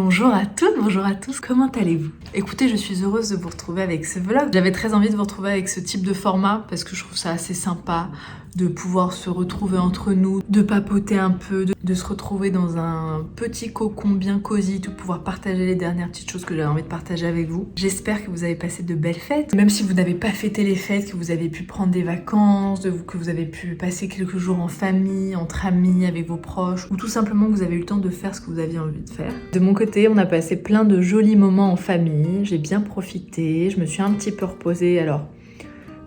Bonjour à toutes, bonjour à tous, comment allez-vous? Écoutez, je suis heureuse de vous retrouver avec ce vlog. J'avais très envie de vous retrouver avec ce type de format parce que je trouve ça assez sympa de pouvoir se retrouver entre nous, de papoter un peu, de se retrouver dans un petit cocon bien cosy, de pouvoir partager les dernières petites choses que j'avais envie de partager avec vous. J'espère que vous avez passé de belles fêtes, même si vous n'avez pas fêté les fêtes, que vous avez pu prendre des vacances, que vous avez pu passer quelques jours en famille, entre amis, avec vos proches, ou tout simplement que vous avez eu le temps de faire ce que vous aviez envie de faire. De mon côté, on a passé plein de jolis moments en famille, j'ai bien profité, je me suis un petit peu reposée. Alors,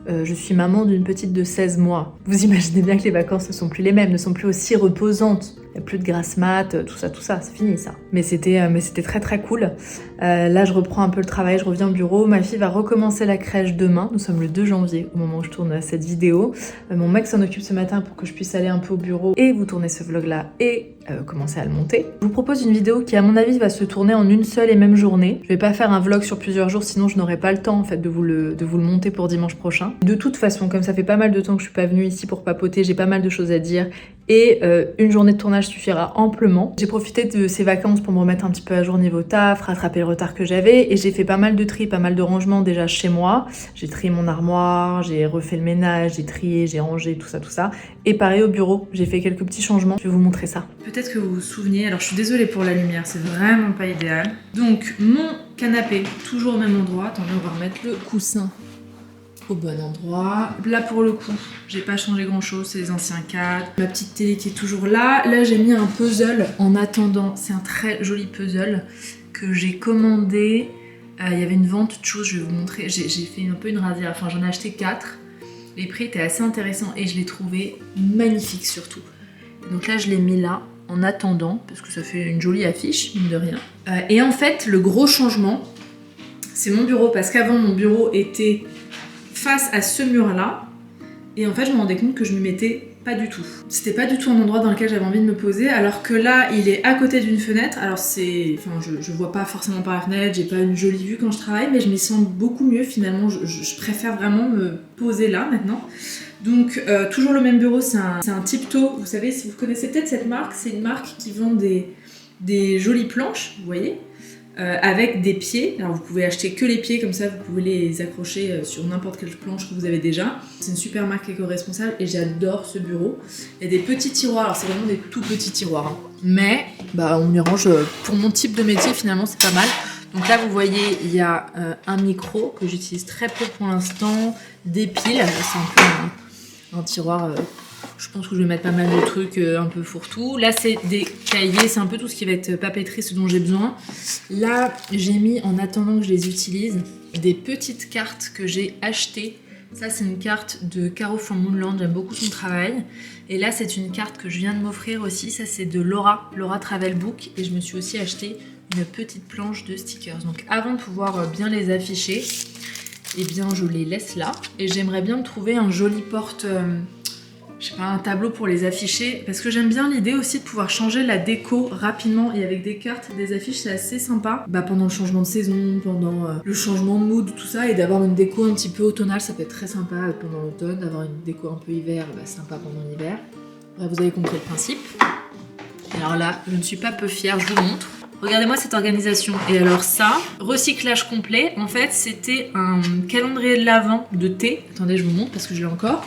je suis maman d'une petite de 16 mois. Vous imaginez bien que les vacances ne sont plus les mêmes, ne sont plus aussi reposantes. Il n'y a plus de grasse mat, tout ça, c'est fini ça. Mais c'était très très cool. Là, je reprends un peu le travail, je reviens au bureau. Ma fille va recommencer la crèche demain. Nous sommes le 2 janvier au moment où je tourne cette vidéo. Mon mec s'en occupe ce matin pour que je puisse aller un peu au bureau et vous tourner ce vlog-là et commencer à le monter. Je vous propose une vidéo qui, à mon avis, va se tourner en une seule et même journée. Je vais pas faire un vlog sur plusieurs jours, sinon je n'aurai pas le temps en fait de vous le monter pour dimanche prochain. De toute façon, comme ça fait pas mal de temps que je suis pas venue ici pour papoter, j'ai pas mal de choses à dire et une journée de tournage suffira amplement. J'ai profité de ces vacances pour me remettre un petit peu à jour niveau taf, rattraper le retard que j'avais et j'ai fait pas mal de tri, pas mal de rangements déjà chez moi. J'ai trié mon armoire, j'ai refait le ménage, j'ai trié, j'ai rangé, tout ça. Et pareil au bureau, j'ai fait quelques petits changements. Je vais vous montrer ça. Peut-être que vous vous souveniez, alors je suis désolée pour la lumière, c'est vraiment pas idéal. Donc mon canapé, toujours au même endroit. Attendez, on va remettre le coussin au bon endroit. Là pour le coup, j'ai pas changé grand chose, c'est les anciens cadres. Ma petite télé qui est toujours là. Là j'ai mis un puzzle en attendant. C'est un très joli puzzle que j'ai commandé. Il y avait une vente de choses, je vais vous montrer. J'ai fait un peu une razzia, enfin j'en ai acheté 4. Les prix étaient assez intéressants et je l'ai trouvé magnifique surtout. Donc là je l'ai mis là en attendant parce que ça fait une jolie affiche, mine de rien. Et en fait le gros changement, c'est mon bureau parce qu'avant mon bureau était face à ce mur-là, et en fait je me rendais compte que je ne m'y mettais pas du tout. C'était pas du tout un endroit dans lequel j'avais envie de me poser, alors que là il est à côté d'une fenêtre. Alors c'est, enfin je vois pas forcément par la fenêtre, j'ai pas une jolie vue quand je travaille, mais je m'y sens beaucoup mieux finalement. Je préfère vraiment me poser là maintenant. Donc toujours le même bureau, c'est un Tiptoe. Vous savez, si vous connaissez peut-être cette marque, c'est une marque qui vend des jolies planches, vous voyez. Avec des pieds. Alors vous pouvez acheter que les pieds, comme ça vous pouvez les accrocher sur n'importe quelle planche que vous avez déjà. C'est une super marque éco-responsable et j'adore ce bureau. Il y a des petits tiroirs, alors c'est vraiment des tout petits tiroirs, hein. Mais on y range, pour mon type de métier finalement c'est pas mal. Donc là vous voyez il y a un micro que j'utilise très peu pour l'instant, des piles, c'est un peu un tiroir. Je pense que je vais mettre pas mal de trucs un peu fourre-tout. Là, c'est des cahiers, c'est un peu tout ce qui va être papeterie, ce dont j'ai besoin. Là, j'ai mis, en attendant que je les utilise, des petites cartes que j'ai achetées. Ça, c'est une carte de Caro from Moonland, j'aime beaucoup son travail. Et là, c'est une carte que je viens de m'offrir aussi. Ça, c'est de Laura Travel Book. Et je me suis aussi acheté une petite planche de stickers. Donc, avant de pouvoir bien les afficher, eh bien, je les laisse là. Et j'aimerais bien me trouver un joli porte... je sais pas, un tableau pour les afficher, parce que j'aime bien l'idée aussi de pouvoir changer la déco rapidement et avec des cartes, des affiches, c'est assez sympa. Pendant le changement de saison, pendant le changement de mood, tout ça, et d'avoir une déco un petit peu automnale, ça peut être très sympa pendant l'automne, d'avoir une déco un peu hiver, sympa pendant l'hiver. Bref, vous avez compris le principe. Et alors là, je ne suis pas peu fière, je vous montre. Regardez-moi cette organisation. Et alors ça, recyclage complet, en fait, c'était un calendrier de l'Avent de thé. Attendez, je vous montre parce que je l'ai encore.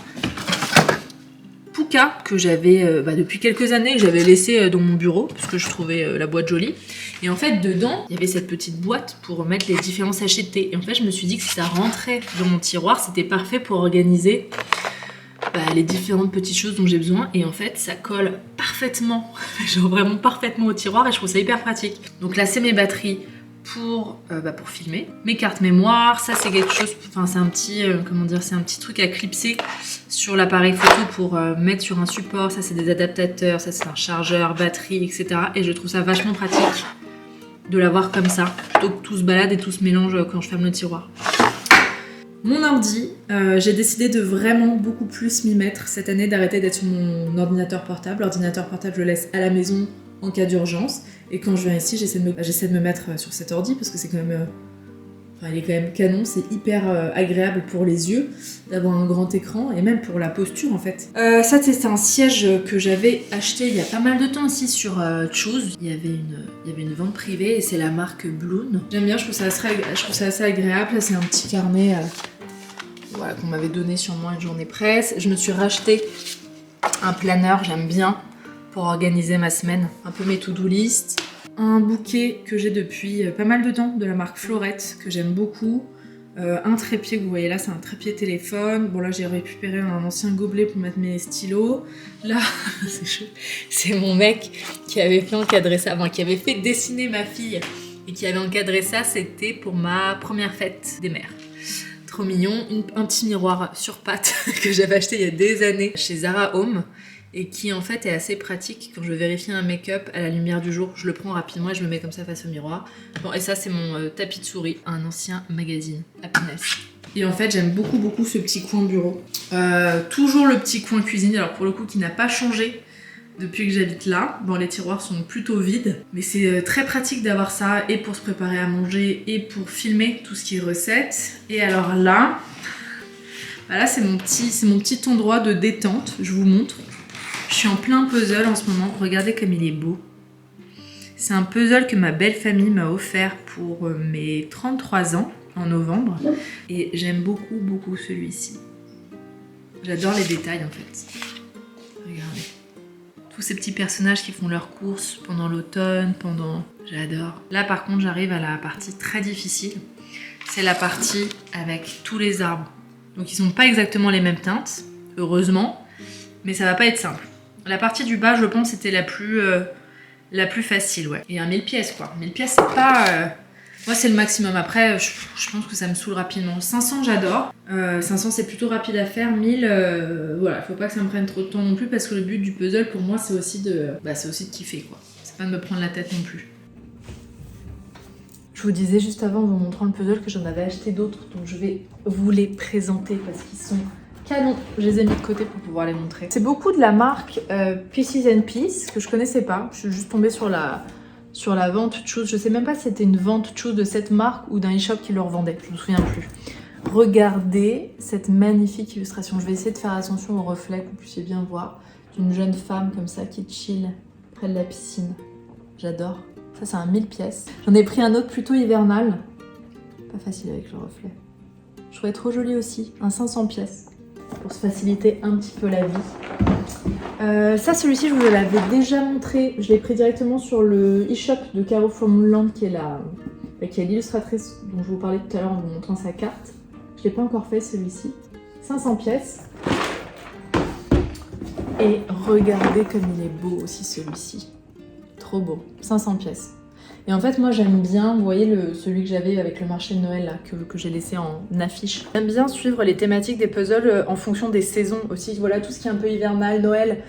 Pouka que j'avais depuis quelques années, que j'avais laissé dans mon bureau parce que je trouvais la boîte jolie. Et en fait dedans il y avait cette petite boîte pour mettre les différents sachets de thé. Et en fait je me suis dit que si ça rentrait dans mon tiroir, c'était parfait pour organiser les différentes petites choses dont j'ai besoin. Et en fait ça colle parfaitement, genre vraiment parfaitement au tiroir, et je trouve ça hyper pratique. Donc là c'est mes batteries pour filmer, mes cartes mémoire. Ça c'est quelque chose, enfin c'est un petit c'est un petit truc à clipser sur l'appareil photo pour mettre sur un support. Ça c'est des adaptateurs, ça c'est un chargeur, batterie, etc. Et je trouve ça vachement pratique de l'avoir comme ça, plutôt que tout se balade et tout se mélange quand je ferme le tiroir. Mon ordi, j'ai décidé de vraiment beaucoup plus m'y mettre cette année, d'arrêter d'être sur mon ordinateur portable. L'ordinateur portable je le laisse à la maison en cas d'urgence, et quand je viens ici j'essaie de me mettre sur cet ordi parce que c'est quand même Enfin, il est quand même canon, c'est hyper agréable pour les yeux d'avoir un grand écran et même pour la posture en fait. Ça c'est un siège que j'avais acheté il y a pas mal de temps aussi sur Choose. Il y avait une vente privée et c'est la marque Bloom. J'aime bien, je trouve ça assez agréable. Là c'est un petit carnet voilà, qu'on m'avait donné sur moi une journée presse. Je me suis racheté un planeur, j'aime bien, pour organiser ma semaine. Un peu mes to-do list. Un bouquet que j'ai depuis pas mal de temps de la marque Florette que j'aime beaucoup. Un trépied que vous voyez là, c'est un trépied téléphone. Bon là j'ai récupéré un ancien gobelet pour mettre mes stylos. Là, c'est chaud. C'est mon mec qui avait fait encadrer ça, enfin qui avait fait dessiner ma fille et qui avait encadré ça. C'était pour ma première fête des mères. Trop mignon. Un petit miroir sur pattes que j'avais acheté il y a des années chez Zara Home. Et qui en fait est assez pratique quand je veux vérifier un make-up à la lumière du jour. Je le prends rapidement et je me mets comme ça face au miroir. Bon, et ça c'est mon tapis de souris, un ancien magazine, Happiness. Et en fait j'aime beaucoup ce petit coin bureau. Toujours le petit coin cuisine, alors pour le coup qui n'a pas changé depuis que j'habite là. Bon, les tiroirs sont plutôt vides, mais c'est très pratique d'avoir ça et pour se préparer à manger et pour filmer tout ce qui est recettes. Et alors là, voilà, c'est mon petit endroit de détente, je vous montre. Je suis en plein puzzle en ce moment, regardez comme il est beau. C'est un puzzle que ma belle famille m'a offert pour mes 33 ans en novembre. Et j'aime beaucoup celui-ci. J'adore les détails en fait. Regardez. Tous ces petits personnages qui font leurs courses pendant l'automne, J'adore. Là par contre j'arrive à la partie très difficile. C'est la partie avec tous les arbres. Donc ils n'ont pas exactement les mêmes teintes, heureusement. Mais ça va pas être simple. La partie du bas, je pense, c'était la plus facile, ouais. Et un 1000 pièces, quoi. 1000 pièces, c'est pas... Moi, c'est le maximum. Après, je pense que ça me saoule rapidement. 500, j'adore. 500, c'est plutôt rapide à faire. 1000, voilà. Faut pas que ça me prenne trop de temps non plus, parce que le but du puzzle, pour moi, c'est aussi de kiffer, quoi. C'est pas de me prendre la tête non plus. Je vous disais juste avant, en vous montrant le puzzle, que j'en avais acheté d'autres, donc je vais vous les présenter, parce qu'ils sont... canon, je les ai mis de côté pour pouvoir les montrer. C'est beaucoup de la marque Pieces and Peace que je connaissais pas. Je suis juste tombée sur la vente Choose. Je sais même pas si c'était une vente Choose de cette marque ou d'un e-shop qui le revendait. Je me souviens plus. Regardez cette magnifique illustration. Je vais essayer de faire attention au reflet que vous puissiez bien voir. D'une jeune femme comme ça qui chill près de la piscine. J'adore. Ça c'est un 1000 pièces. J'en ai pris un autre plutôt hivernal. Pas facile avec le reflet. Je trouvais trop joli aussi. Un 500 pièces. Pour se faciliter un petit peu la vie. Ça, celui-ci, je vous l'avais déjà montré. Je l'ai pris directement sur le e-shop de Caro from Moonland, qui est l'illustratrice dont je vous parlais tout à l'heure en vous montrant sa carte. Je l'ai pas encore fait, celui-ci. 500 pièces. Et regardez comme il est beau aussi, celui-ci. Trop beau. 500 pièces. Et en fait, moi, j'aime bien, vous voyez celui que j'avais avec le marché de Noël, là, que j'ai laissé en affiche. J'aime bien suivre les thématiques des puzzles en fonction des saisons aussi. Voilà, tout ce qui est un peu hivernal, Noël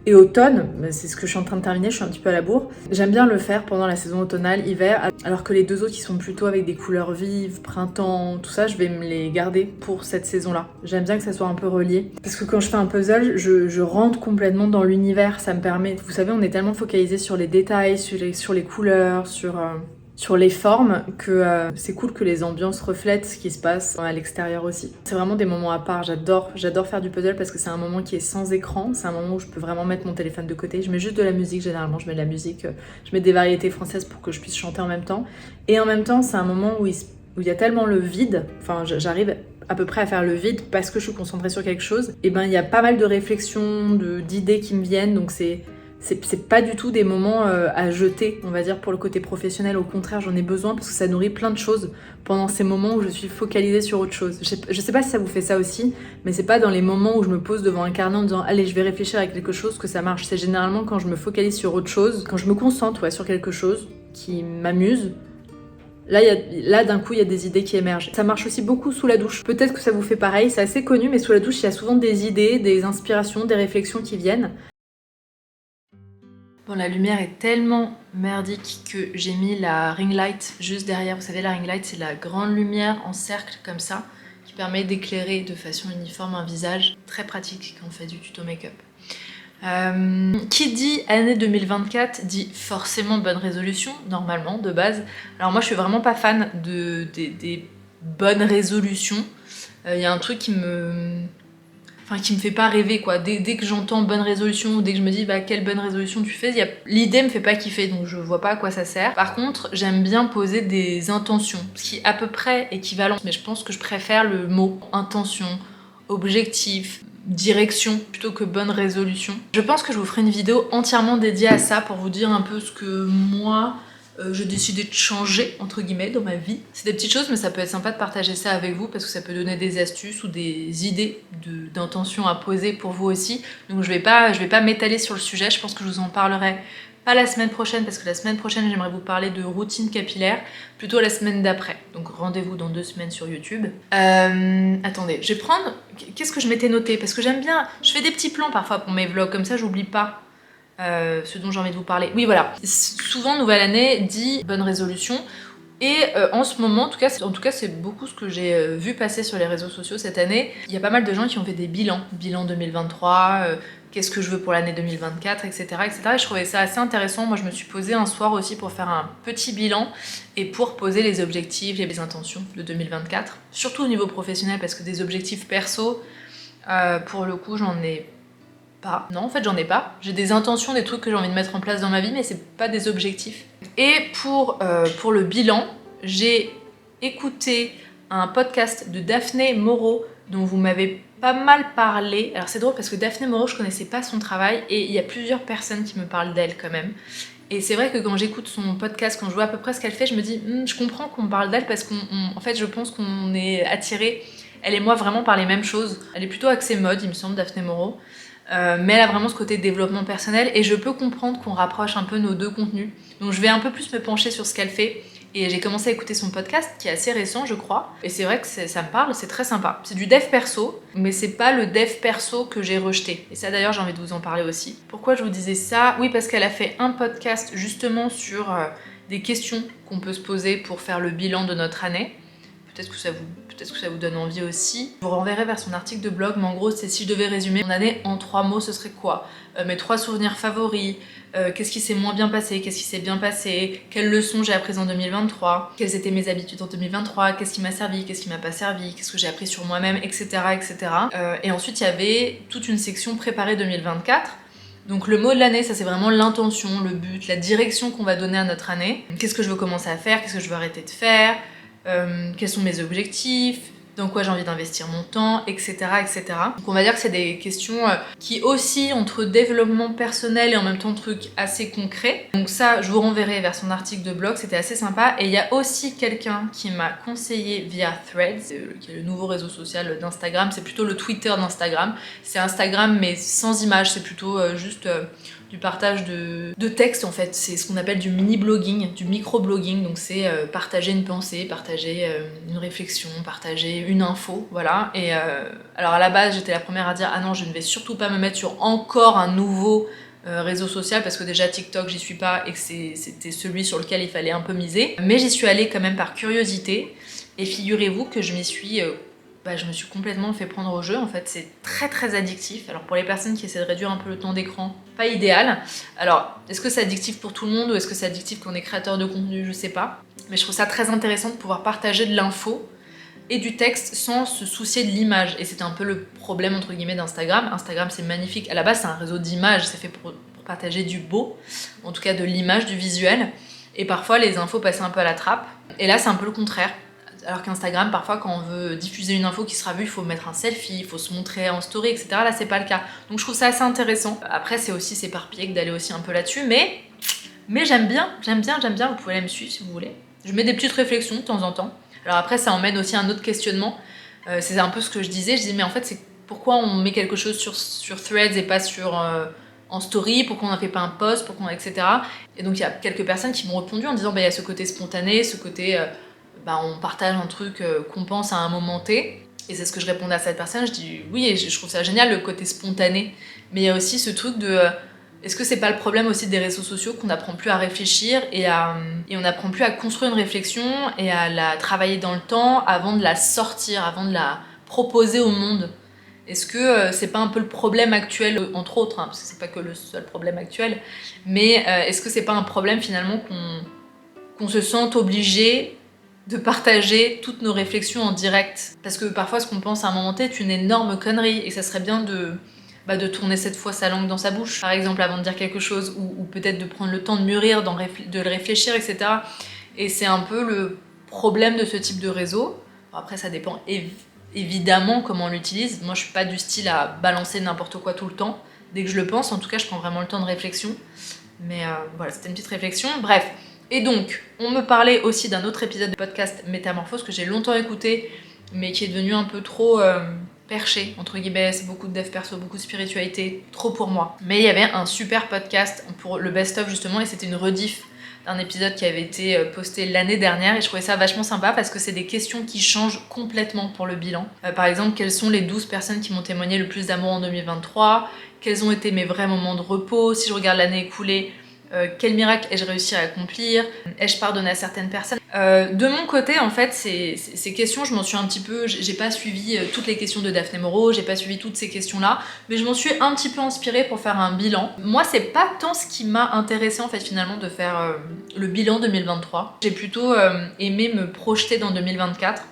et automne. C'est ce que je suis en train de terminer, je suis un petit peu à la bourre. J'aime bien le faire pendant la saison automnale, hiver, alors que les deux autres qui sont plutôt avec des couleurs vives, printemps, tout ça, je vais me les garder pour cette saison-là. J'aime bien que ça soit un peu relié. Parce que quand je fais un puzzle, je rentre complètement dans l'univers. Ça me permet, vous savez, on est tellement focalisé sur les détails, sur les couleurs, sur les formes, que c'est cool que les ambiances reflètent ce qui se passe à l'extérieur aussi. C'est vraiment des moments à part, j'adore faire du puzzle parce que c'est un moment qui est sans écran, c'est un moment où je peux vraiment mettre mon téléphone de côté. Je mets juste de la musique, généralement je mets de la musique, je mets des variétés françaises pour que je puisse chanter en même temps. Et en même temps, c'est un moment où il y a tellement le vide, enfin j'arrive à peu près à faire le vide parce que je suis concentrée sur quelque chose. Et ben il y a pas mal de réflexions, d'idées qui me viennent, donc c'est pas du tout des moments à jeter, on va dire, pour le côté professionnel. Au contraire, j'en ai besoin parce que ça nourrit plein de choses pendant ces moments où je suis focalisée sur autre chose. Je sais pas si ça vous fait ça aussi, mais c'est pas dans les moments où je me pose devant un carnet en disant « Allez, je vais réfléchir à quelque chose » que ça marche. C'est généralement quand je me focalise sur autre chose, quand je me concentre sur quelque chose qui m'amuse. Là, d'un coup, il y a des idées qui émergent. Ça marche aussi beaucoup sous la douche. Peut-être que ça vous fait pareil, c'est assez connu, mais sous la douche, il y a souvent des idées, des inspirations, des réflexions qui viennent. Bon, la lumière est tellement merdique que j'ai mis la ring light juste derrière. Vous savez, la ring light, c'est la grande lumière en cercle comme ça qui permet d'éclairer de façon uniforme un visage. Très pratique quand on fait du tuto make-up. Qui dit année 2024 dit forcément bonne résolution, normalement, de base. Alors moi je suis vraiment pas fan des bonnes résolutions. Il y a un truc qui me fait pas rêver quoi. Dès que j'entends bonne résolution, ou dès que je me dis bah quelle bonne résolution tu fais, l'idée me fait pas kiffer, donc je vois pas à quoi ça sert. Par contre, j'aime bien poser des intentions, ce qui est à peu près équivalent, mais je pense que je préfère le mot intention, objectif, direction plutôt que bonne résolution. Je pense que je vous ferai une vidéo entièrement dédiée à ça pour vous dire un peu ce que moi j'ai décidé de changer entre guillemets dans ma vie. C'est des petites choses mais ça peut être sympa de partager ça avec vous parce que ça peut donner des astuces ou des idées d'intention à poser pour vous aussi. Donc je vais pas m'étaler sur le sujet, je pense que je vous en parlerai pas la semaine prochaine parce que la semaine prochaine j'aimerais vous parler de routine capillaire, plutôt la semaine d'après. Donc rendez-vous dans 2 semaines sur YouTube. Attendez, je vais prendre... Qu'est-ce que je m'étais noté? Parce que j'aime bien... Je fais des petits plans parfois pour mes vlogs, comme ça j'oublie pas ce dont j'ai envie de vous parler. Oui voilà, souvent nouvelle année dit bonne résolution. Et en ce moment, en tout cas c'est beaucoup ce que j'ai vu passer sur les réseaux sociaux cette année. Il y a pas mal de gens qui ont fait des bilans. Bilan 2023, qu'est-ce que je veux pour l'année 2024, etc., etc. Et je trouvais ça assez intéressant. Moi je me suis posée un soir aussi pour faire un petit bilan et pour poser les objectifs et les intentions de 2024. Surtout au niveau professionnel parce que des objectifs perso, pour le coup j'en ai pas. Non, en fait, j'en ai pas. J'ai des intentions, des trucs que j'ai envie de mettre en place dans ma vie, mais c'est pas des objectifs. Et pour le bilan, j'ai écouté un podcast de Daphné Moreau, dont vous m'avez pas mal parlé. Alors c'est drôle parce que Daphné Moreau, je connaissais pas son travail, et il y a plusieurs personnes qui me parlent d'elle quand même. Et c'est vrai que quand j'écoute son podcast, quand je vois à peu près ce qu'elle fait, je me dis, je comprends qu'on me parle d'elle parce qu'en fait, je pense qu'on est attirés, elle et moi, vraiment par les mêmes choses. Elle est plutôt axée mode, il me semble, Daphné Moreau. Mais elle a vraiment ce côté développement personnel et je peux comprendre qu'on rapproche un peu nos deux contenus. Donc je vais un peu plus me pencher sur ce qu'elle fait et j'ai commencé à écouter son podcast qui est assez récent je crois. Et c'est vrai que ça me parle, c'est très sympa. C'est du dev perso, mais c'est pas le dev perso que j'ai rejeté. Et ça d'ailleurs j'ai envie de vous en parler aussi. Pourquoi je vous disais ça? Oui parce qu'elle a fait un podcast justement sur des questions qu'on peut se poser pour faire le bilan de notre année. Peut-être que ça vous donne envie aussi. Je vous renverrai vers son article de blog, mais en gros, c'est si je devais résumer mon année en 3 mots, ce serait quoi? Mes 3 souvenirs favoris, qu'est-ce qui s'est moins bien passé, qu'est-ce qui s'est bien passé, quelles leçons j'ai apprises en 2023, quelles étaient mes habitudes en 2023, qu'est-ce qui m'a servi, qu'est-ce qui m'a pas servi, qu'est-ce que j'ai appris sur moi-même, etc. etc. Et ensuite, il y avait toute une section préparée 2024. Donc le mot de l'année, ça c'est vraiment l'intention, le but, la direction qu'on va donner à notre année. Qu'est-ce que je veux commencer à faire, qu'est-ce que je veux arrêter de faire, quels sont mes objectifs, dans quoi j'ai envie d'investir mon temps, etc., etc. Donc on va dire que c'est des questions qui oscillent entre développement personnel et en même temps trucs assez concrets. Donc ça, je vous renverrai vers son article de blog, c'était assez sympa. Et il y a aussi quelqu'un qui m'a conseillé via Threads, qui est le nouveau réseau social d'Instagram, c'est plutôt le Twitter d'Instagram. C'est Instagram mais sans image, c'est plutôt juste... du partage de texte en fait, c'est ce qu'on appelle du mini-blogging, du micro-blogging, donc c'est partager une pensée, partager une réflexion, partager une info, voilà. Et alors à la base j'étais la première à dire ah non je ne vais surtout pas me mettre sur encore un nouveau réseau social parce que déjà TikTok j'y suis pas et que c'était celui sur lequel il fallait un peu miser, mais j'y suis allée quand même par curiosité et figurez-vous que je me suis complètement fait prendre au jeu. En fait, c'est très très addictif. Alors pour les personnes qui essaient de réduire un peu le temps d'écran, pas idéal. Alors, est-ce que c'est addictif pour tout le monde ou est-ce que c'est addictif quand on est créateur de contenu? Je sais pas. Mais je trouve ça très intéressant de pouvoir partager de l'info et du texte sans se soucier de l'image. Et c'était un peu le problème entre guillemets d'Instagram. Instagram c'est magnifique. À la base c'est un réseau d'images, c'est fait pour partager du beau, en tout cas de l'image, du visuel. Et parfois les infos passaient un peu à la trappe. Et là c'est un peu le contraire. Alors qu'Instagram, parfois, quand on veut diffuser une info qui sera vue, il faut mettre un selfie, il faut se montrer en story, etc. Là, c'est pas le cas. Donc je trouve ça assez intéressant. Après, c'est aussi s'éparpiller que d'aller aussi un peu là-dessus, mais j'aime bien. Vous pouvez aller me suivre si vous voulez. Je mets des petites réflexions de temps en temps. Alors après, ça emmène aussi un autre questionnement. C'est un peu ce que je disais. Je dis, mais en fait, c'est pourquoi on met quelque chose sur Threads et pas sur... en story, pourquoi on n'en fait pas un post, etc. Et donc il y a quelques personnes qui m'ont répondu en disant, il y a ce côté spontané, ce côté... on partage un truc qu'on pense à un moment T, et c'est ce que je répondais à cette personne, je dis oui, et je trouve ça génial le côté spontané, mais il y a aussi ce truc de est-ce que c'est pas le problème aussi des réseaux sociaux qu'on n'apprend plus à réfléchir et on n'apprend plus à construire une réflexion et à la travailler dans le temps avant de la sortir, avant de la proposer au monde. Est-ce que c'est pas un peu le problème actuel, entre autres, hein, parce que c'est pas que le seul problème actuel, mais est-ce que c'est pas un problème finalement qu'on se sente obligé de partager toutes nos réflexions en direct? Parce que parfois ce qu'on pense à un moment T est une énorme connerie, et ça serait bien de tourner cette fois sa langue dans sa bouche, par exemple, avant de dire quelque chose, ou peut-être de prendre le temps de mûrir, de le réfléchir, etc. Et c'est un peu le problème de ce type de réseau. Bon, après, ça dépend évidemment comment on l'utilise. Moi, je suis pas du style à balancer n'importe quoi tout le temps. Dès que je le pense, en tout cas, je prends vraiment le temps de réflexion. Mais voilà, c'était une petite réflexion. Bref. Et donc, on me parlait aussi d'un autre épisode de podcast Métamorphose que j'ai longtemps écouté, mais qui est devenu un peu trop perché, entre guillemets. C'est beaucoup de dev perso, beaucoup de spiritualité, trop pour moi. Mais il y avait un super podcast pour le best-of justement, et c'était une rediff d'un épisode qui avait été posté l'année dernière, et je trouvais ça vachement sympa parce que c'est des questions qui changent complètement pour le bilan. Par exemple, quelles sont les 12 personnes qui m'ont témoigné le plus d'amour en 2023 ? Quels ont été mes vrais moments de repos ? Si je regarde l'année écoulée, quel miracle ai-je réussi à accomplir ? Ai-je pardonné à certaines personnes ? De mon côté, en fait, ces questions, je m'en suis un petit peu... J'ai pas suivi toutes les questions de Daphné Moreau, j'ai pas suivi toutes ces questions-là, mais je m'en suis un petit peu inspirée pour faire un bilan. Moi, c'est pas tant ce qui m'a intéressée, en fait, finalement, de faire le bilan 2023. J'ai plutôt aimé me projeter dans 2024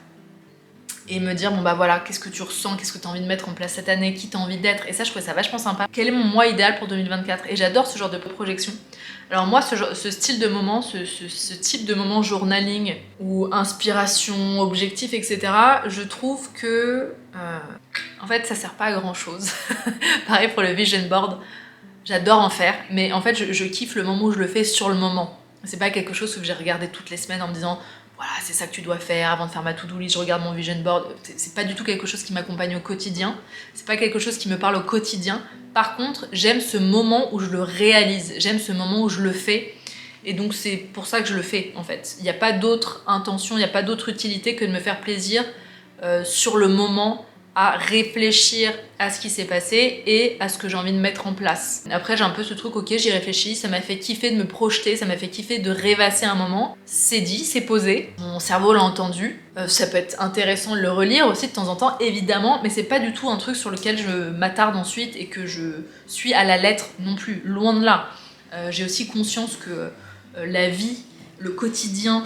et me dire, bon bah voilà, qu'est-ce que tu ressens, qu'est-ce que tu as envie de mettre en place cette année, qui t'as envie d'être, et ça, je trouvais ça vachement sympa. Quel est mon moi idéal pour 2024 ? Et j'adore ce genre de projection. Alors moi, ce style de moment, ce type de moment journaling, ou inspiration, objectif, etc., je trouve que, en fait, ça sert pas à grand-chose. Pareil pour le vision board, j'adore en faire, mais en fait, je kiffe le moment où je le fais sur le moment. C'est pas quelque chose que j'ai regardé toutes les semaines en me disant, voilà, c'est ça que tu dois faire avant de faire ma to-do list, je regarde mon vision board. C'est pas du tout quelque chose qui m'accompagne au quotidien, c'est pas quelque chose qui me parle au quotidien. Par contre, j'aime ce moment où je le réalise, j'aime ce moment où je le fais, et donc c'est pour ça que je le fais, en fait. Il n'y a pas d'autre intention, il n'y a pas d'autre utilité que de me faire plaisir sur le moment, à réfléchir à ce qui s'est passé et à ce que j'ai envie de mettre en place. Après, j'ai un peu ce truc, ok, j'y réfléchis, ça m'a fait kiffer de me projeter, ça m'a fait kiffer de rêvasser un moment. C'est dit, c'est posé, mon cerveau l'a entendu. Ça peut être intéressant de le relire aussi de temps en temps, évidemment, mais c'est pas du tout un truc sur lequel je m'attarde ensuite et que je suis à la lettre non plus, loin de là. J'ai aussi conscience que la vie, le quotidien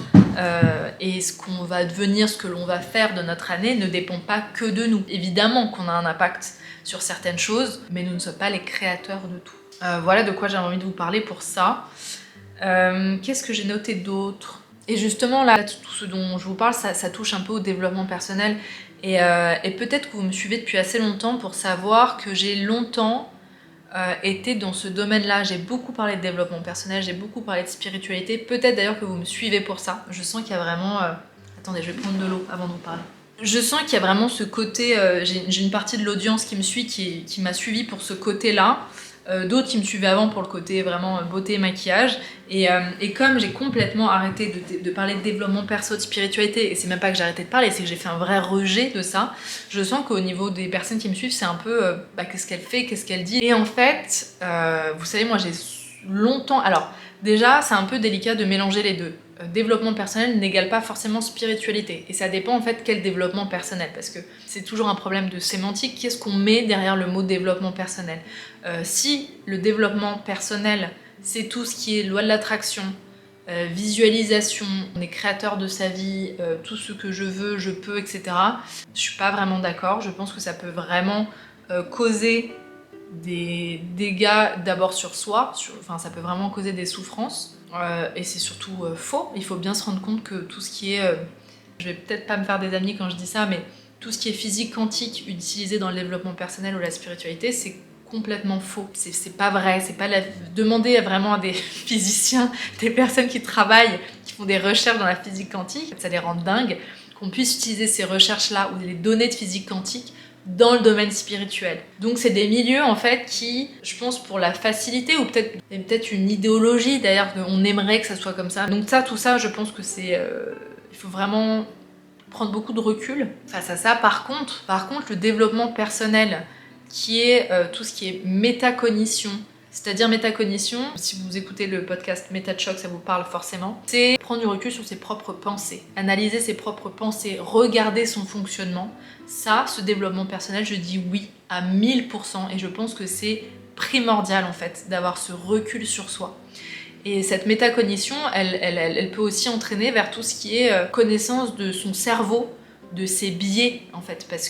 et ce qu'on va devenir, ce que l'on va faire de notre année ne dépend pas que de nous. Évidemment qu'on a un impact sur certaines choses, mais nous ne sommes pas les créateurs de tout. Voilà de quoi j'ai envie de vous parler pour ça. Qu'est-ce que j'ai noté d'autre ? Et justement là, tout ce dont je vous parle, ça touche un peu au développement personnel, et peut-être que vous me suivez depuis assez longtemps pour savoir que j'ai longtemps été dans ce domaine-là. J'ai beaucoup parlé de développement personnel, j'ai beaucoup parlé de spiritualité. Peut-être d'ailleurs que vous me suivez pour ça. Je sens qu'il y a vraiment... Attendez, je vais prendre de l'eau avant de vous parler. Je sens qu'il y a vraiment ce côté... j'ai une partie de l'audience qui me suit, qui m'a suivi pour ce côté-là. D'autres qui me suivaient avant pour le côté vraiment beauté et maquillage. Et comme j'ai complètement arrêté de parler de développement perso, de spiritualité, et c'est même pas que j'ai arrêté de parler, c'est que j'ai fait un vrai rejet de ça, je sens qu'au niveau des personnes qui me suivent, c'est un peu qu'est-ce qu'elle fait, qu'est-ce qu'elle dit. Et en fait, vous savez, moi j'ai longtemps... Alors déjà, c'est un peu délicat de mélanger les deux. Développement personnel n'égale pas forcément spiritualité. Et ça dépend en fait quel développement personnel, parce que c'est toujours un problème de sémantique. Qu'est-ce qu'on met derrière le mot développement personnel ? Si le développement personnel, c'est tout ce qui est loi de l'attraction, visualisation, on est créateur de sa vie, tout ce que je veux, je peux, etc. Je suis pas vraiment d'accord. Je pense que ça peut vraiment causer des dégâts d'abord sur soi, enfin ça peut vraiment causer des souffrances. Et c'est surtout faux. Il faut bien se rendre compte que tout ce qui est... je vais peut-être pas me faire des amis quand je dis ça, mais tout ce qui est physique quantique utilisé dans le développement personnel ou la spiritualité, c'est complètement faux. C'est pas vrai. C'est pas Demandez vraiment à des physiciens, des personnes qui travaillent, qui font des recherches dans la physique quantique, ça les rend dingues, qu'on puisse utiliser ces recherches-là ou les données de physique quantique dans le domaine spirituel. Donc c'est des milieux en fait qui, je pense pour la facilité, ou peut-être une idéologie d'ailleurs, qu'on aimerait que ça soit comme ça. Donc tout ça, je pense que c'est... il faut vraiment prendre beaucoup de recul face à ça. Par contre, le développement personnel, qui est tout ce qui est métacognition, C'est-à-dire métacognition, si vous écoutez le podcast Métachoc, ça vous parle forcément, c'est prendre du recul sur ses propres pensées, analyser ses propres pensées, regarder son fonctionnement. Ça, ce développement personnel, je dis oui à 1000% et je pense que c'est primordial en fait d'avoir ce recul sur soi. Et cette métacognition, elle peut aussi entraîner vers tout ce qui est connaissance de son cerveau, de ses biais en fait, parce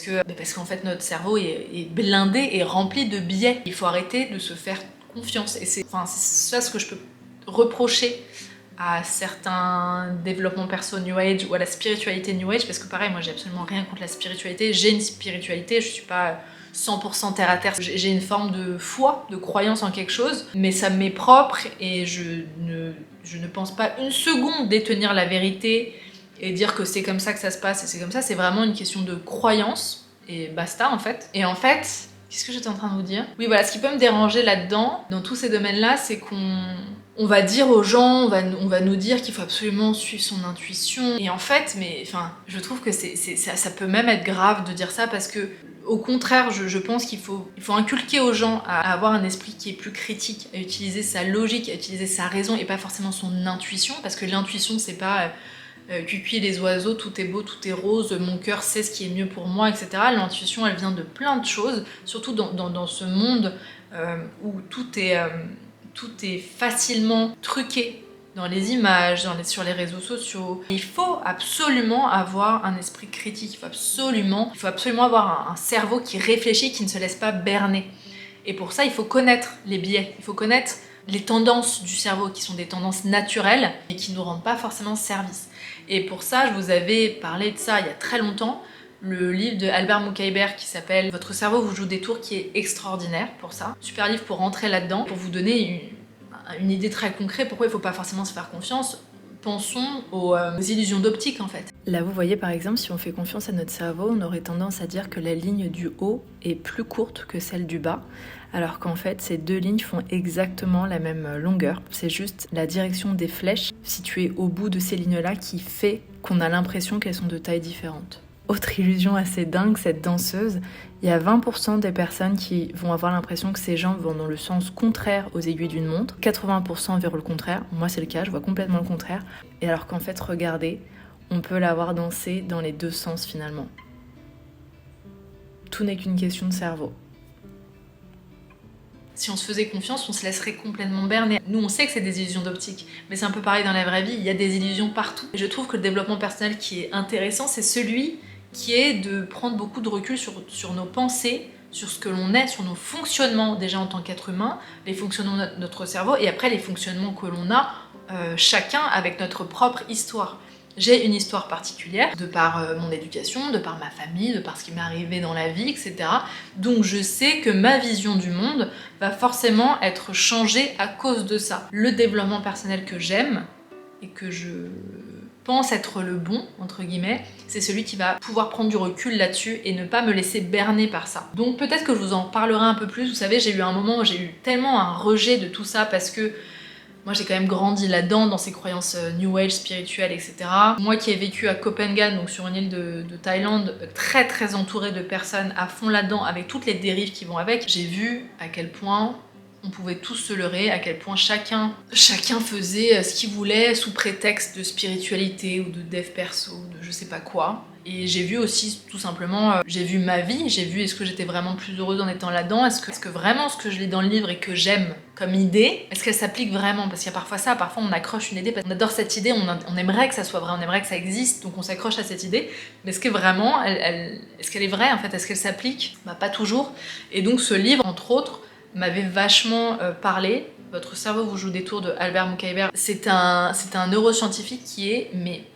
qu'en fait notre cerveau est blindé et rempli de biais. Il faut arrêter de se faire confiance. Et c'est ça ce que je peux reprocher à certains développements perso New Age ou à la spiritualité New Age, parce que pareil, moi j'ai absolument rien contre la spiritualité, j'ai une spiritualité, je suis pas 100% terre à terre, j'ai une forme de foi, de croyance en quelque chose, mais ça m'est propre et je ne pense pas une seconde détenir la vérité et dire que c'est comme ça que ça se passe et c'est comme ça, c'est vraiment une question de croyance et basta en fait. Et en fait, qu'est-ce que j'étais en train de vous dire? Oui voilà, ce qui peut me déranger là-dedans, dans tous ces domaines-là, c'est qu'on va dire aux gens, on va nous dire qu'il faut absolument suivre son intuition. Et en fait, je trouve que ça peut même être grave de dire ça parce que, au contraire, je pense qu'il faut inculquer aux gens à avoir un esprit qui est plus critique, à utiliser sa logique, à utiliser sa raison et pas forcément son intuition, parce que l'intuition, c'est pas cuicui les oiseaux, tout est beau, tout est rose, mon cœur sait ce qui est mieux pour moi, etc. L'intuition, elle vient de plein de choses, surtout dans ce monde où tout est facilement truqué dans les images, sur les réseaux sociaux. Il faut absolument avoir un esprit critique, il faut absolument avoir un cerveau qui réfléchit, qui ne se laisse pas berner. Et pour ça, il faut connaître les biais, il faut connaître les tendances du cerveau qui sont des tendances naturelles et qui ne nous rendent pas forcément service. Et pour ça, je vous avais parlé de ça il y a très longtemps, le livre de Albert Moukaïber qui s'appelle « Votre cerveau vous joue des tours » qui est extraordinaire pour ça. Super livre pour rentrer là-dedans, pour vous donner une idée très concrète pourquoi il ne faut pas forcément se faire confiance. Pensons aux illusions d'optique en fait. Là vous voyez par exemple, si on fait confiance à notre cerveau, on aurait tendance à dire que la ligne du haut est plus courte que celle du bas, alors qu'en fait ces deux lignes font exactement la même longueur. C'est juste la direction des flèches situées au bout de ces lignes-là qui fait qu'on a l'impression qu'elles sont de tailles différentes. Autre illusion assez dingue, cette danseuse, il y a 20% des personnes qui vont avoir l'impression que ses jambes vont dans le sens contraire aux aiguilles d'une montre, 80% vers le contraire, moi c'est le cas, je vois complètement le contraire, et alors qu'en fait, regardez, on peut la voir danser dans les deux sens finalement. Tout n'est qu'une question de cerveau. Si on se faisait confiance, on se laisserait complètement berner. Nous, on sait que c'est des illusions d'optique, mais c'est un peu pareil dans la vraie vie, il y a des illusions partout. Et je trouve que le développement personnel qui est intéressant, c'est celui qui est de prendre beaucoup de recul sur nos pensées, sur ce que l'on est, sur nos fonctionnements déjà en tant qu'être humain, les fonctionnements de notre cerveau, et après les fonctionnements que l'on a chacun avec notre propre histoire. J'ai une histoire particulière, de par mon éducation, de par ma famille, de par ce qui m'est arrivé dans la vie, etc. Donc je sais que ma vision du monde va forcément être changée à cause de ça. Le développement personnel que j'aime, et que je pense être le bon, entre guillemets, c'est celui qui va pouvoir prendre du recul là-dessus et ne pas me laisser berner par ça. Donc peut-être que je vous en parlerai un peu plus. Vous savez, j'ai eu un moment où j'ai eu tellement un rejet de tout ça parce que moi j'ai quand même grandi là-dedans, dans ces croyances New Age, spirituelles, etc. Moi qui ai vécu à Copenhague, donc sur une île de Thaïlande, très très entourée de personnes à fond là-dedans, avec toutes les dérives qui vont avec, j'ai vu à quel point on pouvait tous se leurrer, à quel point chacun faisait ce qu'il voulait sous prétexte de spiritualité ou de dev perso, de je sais pas quoi. Et j'ai vu aussi tout simplement, j'ai vu ma vie, j'ai vu est-ce que j'étais vraiment plus heureuse en étant là-dedans, est-ce que vraiment ce que je lis dans le livre et que j'aime comme idée, est-ce qu'elle s'applique vraiment? Parce qu'il y a parfois ça, parfois on accroche une idée, parce qu'on adore cette idée, on aimerait que ça soit vrai, on aimerait que ça existe, donc on s'accroche à cette idée, mais est-ce que vraiment, est-ce qu'elle est vraie en fait, est-ce qu'elle s'applique? Bah pas toujours. Et donc ce livre, entre autres, m'avait vachement parlé. Votre cerveau vous joue des tours de Albert Moukaïber. C'est un neuroscientifique qui est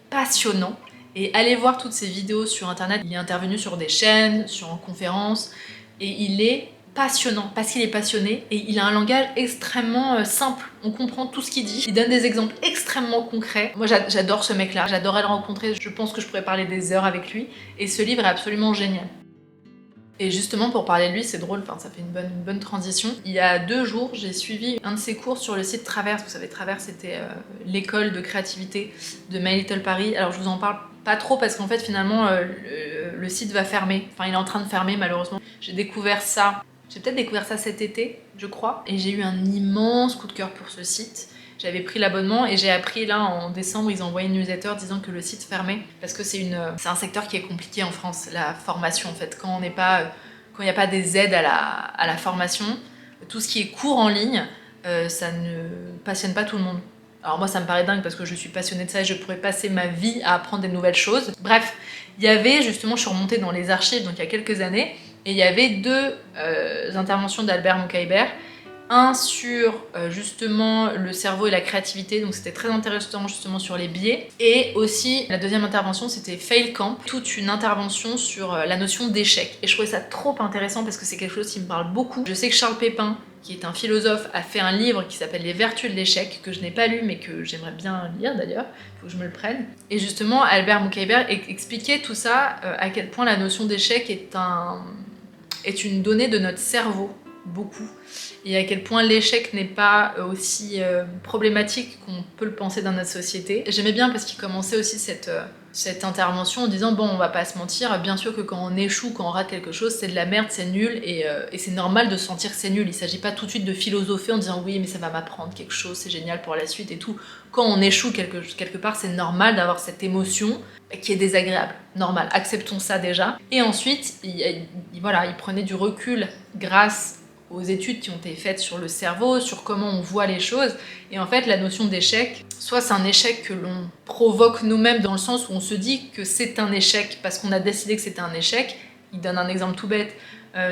passionnant. Et allez voir toutes ces vidéos sur internet. Il est intervenu sur des chaînes, en conférences, et il est passionnant parce qu'il est passionné et il a un langage extrêmement simple. On comprend tout ce qu'il dit. Il donne des exemples extrêmement concrets. Moi j'adore ce mec-là, j'adorais le rencontrer. Je pense que je pourrais parler des heures avec lui et ce livre est absolument génial. Et justement, pour parler de lui, c'est drôle, ça fait une bonne transition. Il y a 2 jours, j'ai suivi un de ses cours sur le site Traverse. Vous savez, Traverse, c'était l'école de créativité de My Little Paris. Alors, je vous en parle pas trop parce qu'en fait, finalement, le site va fermer. Enfin, il est en train de fermer, malheureusement. J'ai découvert ça J'ai peut-être découvert ça cet été, je crois, et j'ai eu un immense coup de cœur pour ce site. J'avais pris l'abonnement et j'ai appris là en décembre, ils ont envoyé une newsletter disant que le site fermait parce que c'est un secteur qui est compliqué en France, la formation en fait. Quand il n'y a pas des aides à la formation, tout ce qui est cours en ligne, ça ne passionne pas tout le monde. Alors moi ça me paraît dingue parce que je suis passionnée de ça et je pourrais passer ma vie à apprendre des nouvelles choses. Bref, il y avait justement, je suis remontée dans les archives donc il y a quelques années, et il y avait deux interventions d'Albert Moukaïber. Un sur justement le cerveau et la créativité, donc c'était très intéressant justement sur les biais. Et aussi la deuxième intervention c'était Fail Camp, toute une intervention sur la notion d'échec. Et je trouvais ça trop intéressant parce que c'est quelque chose qui me parle beaucoup. Je sais que Charles Pépin, qui est un philosophe, a fait un livre qui s'appelle Les Vertus de l'échec, que je n'ai pas lu mais que j'aimerais bien lire d'ailleurs, il faut que je me le prenne. Et justement Albert Moukaïber expliquait tout ça, à quel point la notion d'échec est une donnée de notre cerveau, beaucoup, et à quel point l'échec n'est pas aussi problématique qu'on peut le penser dans notre société. J'aimais bien parce qu'il commençait aussi cette intervention en disant bon, on va pas se mentir, bien sûr que quand on échoue, quand on rate quelque chose, c'est de la merde, c'est nul, et c'est normal de sentir que c'est nul. Il s'agit pas tout de suite de philosopher en disant oui mais ça va m'apprendre quelque chose, c'est génial pour la suite et tout. Quand on échoue quelque part, c'est normal d'avoir cette émotion qui est désagréable, normal, acceptons ça déjà. Et ensuite, il prenait du recul grâce aux études qui ont été faites sur le cerveau, sur comment on voit les choses. Et en fait, la notion d'échec, soit c'est un échec que l'on provoque nous-mêmes dans le sens où on se dit que c'est un échec parce qu'on a décidé que c'était un échec. Il donne un exemple tout bête.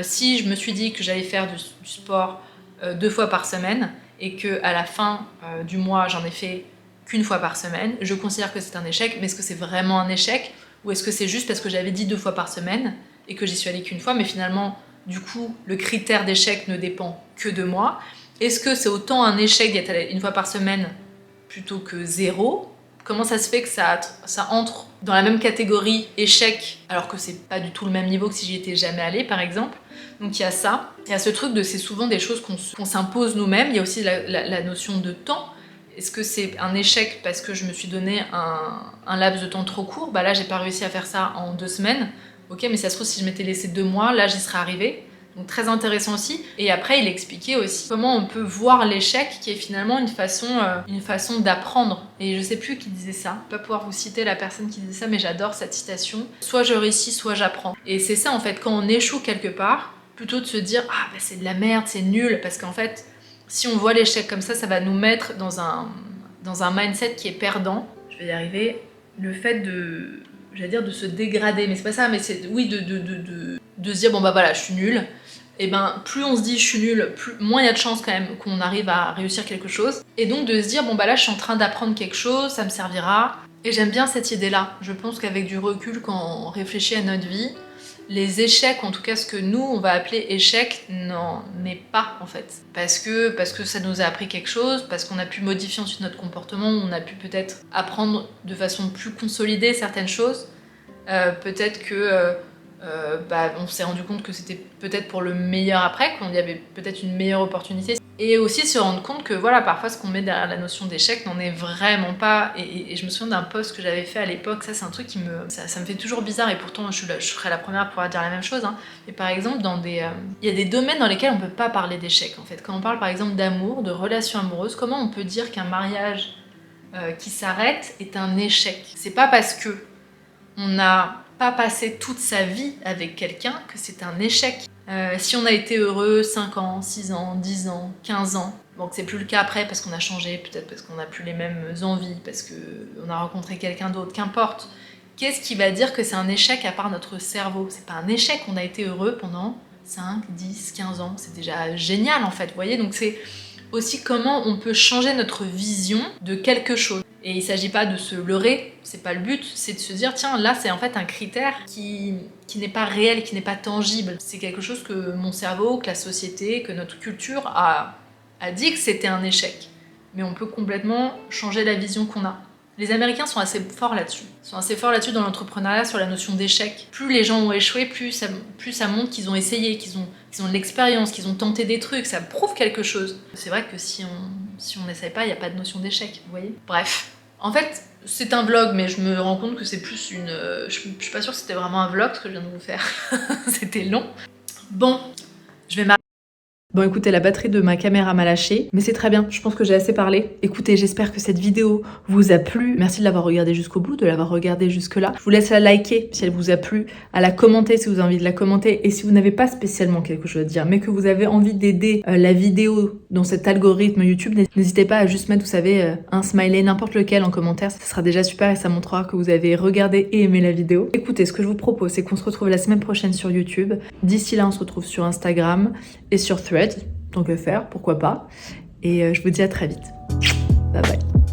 Si je me suis dit que j'allais faire du sport 2 fois par semaine et qu'à la fin du mois, j'en ai fait qu'1 fois par semaine, je considère que c'est un échec. Mais est-ce que c'est vraiment un échec ou est-ce que c'est juste parce que j'avais dit 2 fois par semaine et que j'y suis allée qu'1 fois, mais finalement du coup, le critère d'échec ne dépend que de moi. Est-ce que c'est autant un échec d'y être allé 1 fois par semaine plutôt que 0 ? Comment ça se fait que ça entre dans la même catégorie échec alors que c'est pas du tout le même niveau que si j'y étais jamais allée, par exemple ? Donc il y a ça. Il y a ce truc de c'est souvent des choses qu'on s'impose nous-mêmes. Il y a aussi la notion de temps. Est-ce que c'est un échec parce que je me suis donné un laps de temps trop court ? Bah là, j'ai pas réussi à faire ça en 2 semaines. Ok, mais ça se trouve, si je m'étais laissé 2 mois, là, j'y serais arrivée. Donc très intéressant aussi. Et après, il expliquait aussi comment on peut voir l'échec, qui est finalement une façon d'apprendre. Et je sais plus qui disait ça. Je vais pas pouvoir vous citer la personne qui disait ça, mais j'adore cette citation. Soit je réussis, soit j'apprends. Et c'est ça, en fait, quand on échoue quelque part, plutôt de se dire « Ah, bah, c'est de la merde, c'est nul », parce qu'en fait, si on voit l'échec comme ça va nous mettre dans un mindset qui est perdant. Je vais y arriver. Le fait de se dégrader, mais c'est pas ça, mais c'est oui de se dire bon bah voilà, je suis nulle. Et ben plus on se dit je suis nulle, moins il y a de chances quand même qu'on arrive à réussir quelque chose. Et donc de se dire bon bah là je suis en train d'apprendre quelque chose, ça me servira. Et j'aime bien cette idée-là. Je pense qu'avec du recul, quand on réfléchit à notre vie, les échecs, en tout cas ce que nous on va appeler échec, n'en est pas en fait. Parce que ça nous a appris quelque chose, parce qu'on a pu modifier ensuite notre comportement, on a pu peut-être apprendre de façon plus consolidée certaines choses. Peut-être que on s'est rendu compte que c'était peut-être pour le meilleur après, qu'il y avait peut-être une meilleure opportunité. Et aussi se rendre compte que voilà, parfois ce qu'on met derrière la notion d'échec n'en est vraiment pas. Et je me souviens d'un post que j'avais fait à l'époque, ça c'est un truc qui ça me fait toujours bizarre, et pourtant je serais la première à pouvoir dire la même chose. Mais par exemple, il y a des domaines dans lesquels on peut pas parler d'échec en fait. Quand on parle par exemple d'amour, de relations amoureuses, comment on peut dire qu'un mariage qui s'arrête est un échec ? C'est pas parce que on n'a pas passé toute sa vie avec quelqu'un que c'est un échec. Si on a été heureux 5 ans, 6 ans, 10 ans, 15 ans, bon que c'est plus le cas après parce qu'on a changé, peut-être parce qu'on n'a plus les mêmes envies, parce qu'on a rencontré quelqu'un d'autre, qu'importe. Qu'est-ce qui va dire que c'est un échec à part notre cerveau ? C'est pas un échec, on a été heureux pendant 5, 10, 15 ans, c'est déjà génial en fait, vous voyez ? Donc c'est aussi comment on peut changer notre vision de quelque chose. Et il s'agit pas de se leurrer, c'est pas le but, c'est de se dire tiens là c'est en fait un critère qui n'est pas réel, qui n'est pas tangible. C'est quelque chose que mon cerveau, que la société, que notre culture a dit que c'était un échec. Mais on peut complètement changer la vision qu'on a. Les Américains sont assez forts là-dessus. Ils sont assez forts là-dessus dans l'entrepreneuriat, sur la notion d'échec. Plus les gens ont échoué, plus ça montre qu'ils ont essayé, qu'ils ont de l'expérience, qu'ils ont tenté des trucs, ça prouve quelque chose. C'est vrai que si on n'essaye pas, il n'y a pas de notion d'échec, vous voyez ? Bref. En fait, c'est un vlog, mais je me rends compte que c'est plus je suis pas sûre que c'était vraiment un vlog, ce que je viens de vous faire. C'était long. Bon, je vais m'arrêter. Bon écoutez, la batterie de ma caméra m'a lâché, mais c'est très bien, je pense que j'ai assez parlé. Écoutez, j'espère que cette vidéo vous a plu. Merci de l'avoir regardée jusqu'au bout, de l'avoir regardée jusque là. Je vous laisse la liker si elle vous a plu, à la commenter si vous avez envie de la commenter, et si vous n'avez pas spécialement quelque chose à dire, mais que vous avez envie d'aider la vidéo dans cet algorithme YouTube, n'hésitez pas à juste mettre, vous savez, un smiley, n'importe lequel en commentaire, ça sera déjà super et ça montrera que vous avez regardé et aimé la vidéo. Écoutez, ce que je vous propose, c'est qu'on se retrouve la semaine prochaine sur YouTube. D'ici là, on se retrouve sur Instagram et sur Threads, tant que faire, pourquoi pas. Et je vous dis à très vite. Bye bye.